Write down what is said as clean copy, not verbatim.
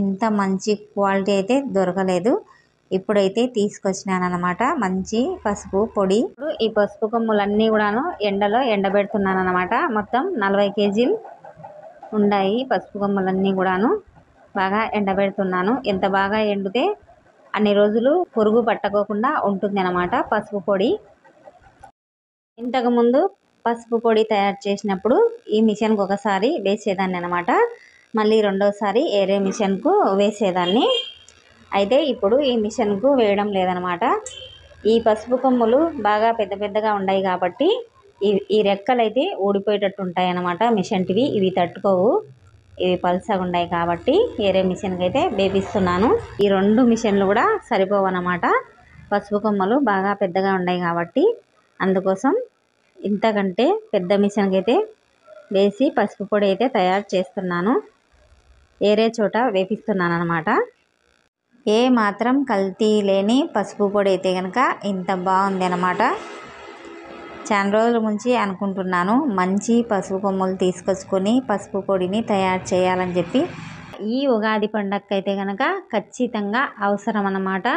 ఇంత మంచి క్వాలిటీ అయితే దొరకలేదు. ఇప్పుడైతే తీసుకొచ్చినాను అనమాట మంచి పసుపు పొడి. ఇప్పుడు ఈ పసుపు కొమ్ములన్నీ కూడాను ఎండలో ఎండబెడుతున్నాను అనమాట. మొత్తం 40 కేజీలు ఉన్నాయి పసుపు కొమ్ములన్నీ కూడాను. బాగా ఎండబెడుతున్నాను. ఎంత బాగా ఎండితే అన్ని రోజులు పురుగు పట్టకోకుండా ఉంటుంది అనమాట పసుపు పొడి. ఇంతకుముందు పసుపు పొడి తయారు చేసినప్పుడు ఈ మిషన్కి ఒకసారి వేసేదాన్ని అనమాట. మళ్ళీ రెండోసారి వేరే మిషన్కు వేసేదాన్ని. అయితే ఇప్పుడు ఈ మిషన్కు వేయడం లేదనమాట. ఈ పసుపు కొమ్ములు బాగా పెద్ద పెద్దగా ఉన్నాయి కాబట్టి ఈ రెక్కలు అయితే ఊడిపోయేటట్టు ఉంటాయి అన్నమాట మిషన్టివి. ఇవి తట్టుకోవు, ఇవి పల్సగా ఉన్నాయి కాబట్టి వేరే మిషన్కి అయితే వేపిస్తున్నాను. ఈ 2 మిషన్లు కూడా సరిపోవు అన్నమాట. పసుపు కొమ్మలు బాగా పెద్దగా ఉన్నాయి కాబట్టి అందుకోసం ఇంతకంటే పెద్ద మిషన్కి అయితే వేసి పసుపు పొడి అయితే తయారు చేస్తున్నాను. వేరే చోట వేపిస్తున్నాను అనమాట. ఏ మాత్రం కల్తీ లేని పసుపు పొడి అయితే కనుక ఇంత బాగుంది అనమాట. చాలా రోజుల నుంచి అనుకుంటున్నాను మంచి పసుపు కొమ్ములు తీసుకొచ్చుకొని పసుపు పొడిని తయారు చేయాలని చెప్పి. ఈ ఉగాది పండగకి అయితే కనుక ఖచ్చితంగా అవసరం అన్నమాట.